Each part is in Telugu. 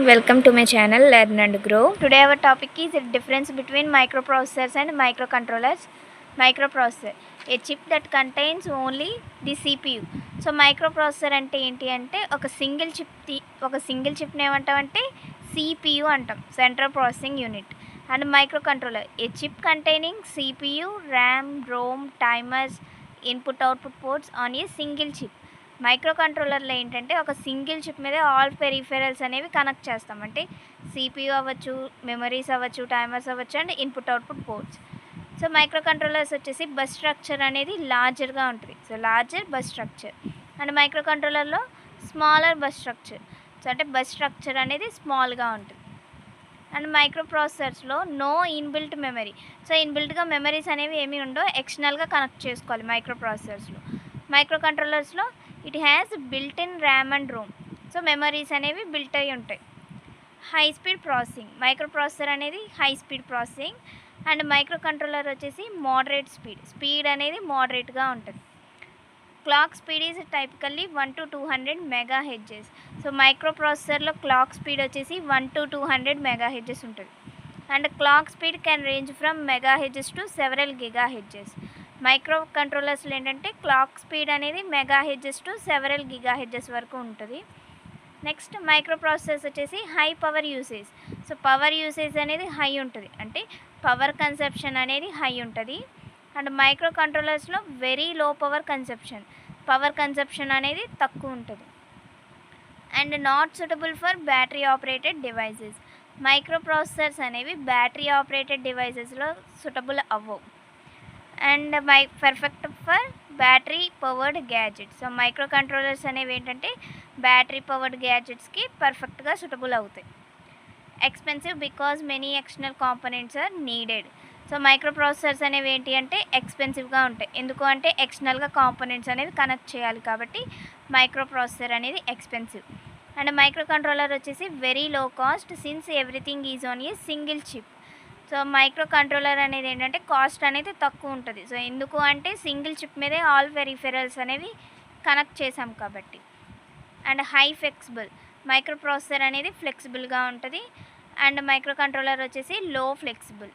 Welcome to my channel Learn and Grow. Today our topic is the difference between microprocessors and microcontrollers. Microprocessor, a chip that contains only the CPU. So microprocessor అంటే ఏంటి అంటే ఒక సింగిల్ చిప్ని ఏమంటామంటే CPU అంటాం, central processing unit. And microcontroller, a chip containing CPU, RAM, ROM, timers, input output ports on a single chip. మైక్రో కంట్రోలర్లో ఏంటంటే ఒక సింగిల్ చిప్ మీద ఆల్ పెరిఫెరల్స్ అనేవి కనెక్ట్ చేస్తాం. అంటే CPU అవ్వచ్చు, మెమరీస్ అవ్వచ్చు, టైమర్స్ అవ్వచ్చు and input output ports. So microcontrollers వచ్చేసి బస్ స్ట్రక్చర్ అనేది లార్జర్గా ఉంటుంది. So larger bus structure. And మైక్రో కంట్రోలర్లో స్మాలర్ బస్ స్ట్రక్చర్. సో అంటే బస్ స్ట్రక్చర్ అనేది స్మాల్గా ఉంటుంది. అండ్ మైక్రో ప్రాసెసర్స్లో నో ఇన్బిల్ట్ మెమరీ. సో ఇన్బిల్ట్గా మెమరీస్ అనేవి ఏమి ఉండవు, ఎక్స్టర్నల్గా కనెక్ట్ చేసుకోవాలి మైక్రో ప్రాసెసర్స్లో. మైక్రో కంట్రోలర్స్లో it has built in RAM and ROM. So memories అనేవి బిల్ట్ అయి ఉంటాయి. High speed processing, microprocessor అనేది high speed processing. And microcontroller వచ్చేసి మోడరేట్ స్పీడ్ అనేది మోడరేట్గా ఉంటుంది. Clock speed is typically 1 to 200 MHz. So మైక్రో ప్రాసెసర్లో క్లాక్ స్పీడ్ వచ్చేసి 1 to 200 MHz ఉంటుంది. And clock speed can range from megahertz to several gigahertz. మైక్రో కంట్రోలర్స్లో ఏంటంటే క్లాక్ స్పీడ్ అనేది మెగాహెడ్జెస్ టు సెవరల్ గిగాహెడ్జెస్ వరకు ఉంటుంది. నెక్స్ట్ మైక్రో ప్రాసెసర్స్ వచ్చేసి high power usage. So power usage అనేది హై ఉంటుంది, అంటే పవర్ కన్సెప్షన్ అనేది హై ఉంటుంది. అండ్ మైక్రో కంట్రోలర్స్లో వెరీ లో పవర్ కన్సెప్షన్ అనేది తక్కువ ఉంటుంది. And not suitable for battery operated devices. Microprocessors అనేవి బ్యాటరీ ఆపరేటెడ్ డివైజెస్లో సూటబుల్ అవ్వవు. And perfect for battery powered gadgets. So microcontrollers అనేవి ఏంటంటే బ్యాటరీ పవర్డ్ గ్యాడ్జెట్స్కి పర్ఫెక్ట్గా సూటబుల్ అవుతాయి. Expensive because many external components are needed. So microprocessors అనేవి ఏంటి అంటే ఎక్స్పెన్సివ్గా ఉంటాయి. ఎందుకు అంటే ఎక్స్టర్నల్గా కాంపోనెంట్స్ అనేవి కనెక్ట్ చేయాలి కాబట్టి మైక్రో ప్రాసెసర్ అనేది ఎక్స్పెన్సివ్. అండ్ మైక్రో కంట్రోలర్ వచ్చేసి very low cost since everything is on a single chip. So micro controller అనేది ఏంటంటే కాస్ట్ అనేది తక్కువ ఉంటుంది. సో ఎందుకు అంటే సింగిల్ చిప్ మీదే ఆల్ పెరిఫెరల్స్ అనేవి కనెక్ట్ చేసాం కాబట్టి. And high flexible, micro processor అనేది ఫ్లెక్సిబుల్గా ఉంటుంది. అండ్ మైక్రో కంట్రోలర్ వచ్చేసి లో flexible.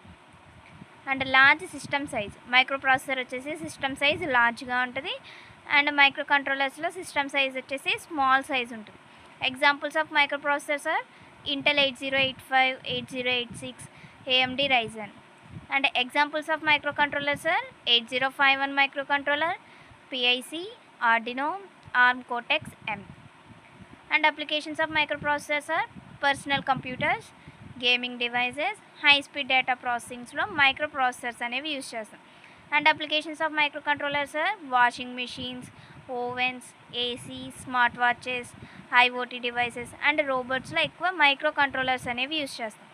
And large system size, micro processor వచ్చేసి సిస్టమ్ సైజ్ లార్జ్గా ఉంటుంది. అండ్ మైక్రో కంట్రోలర్స్లో సిస్టమ్ సైజ్ వచ్చేసి స్మాల్ సైజ్ ఉంటుంది. Examples of microprocessors are Intel 8085, 8086, AMD Ryzen. And examples of microcontrollers are 8051 microcontroller, PIC, Arduino, ARM Cortex-M. And applications of microprocessors are personal computers, gaming devices, high-speed data processing microprocessors అనేవి యూజ్ చేస్తాం. And applications of microcontrollers are washing machines, ovens, AC, smart watches, IoT devices and రోబోట్స్లో ఎక్కువ మైక్రో కంట్రోలర్స్ అనేవి యూజ్ చేస్తాం.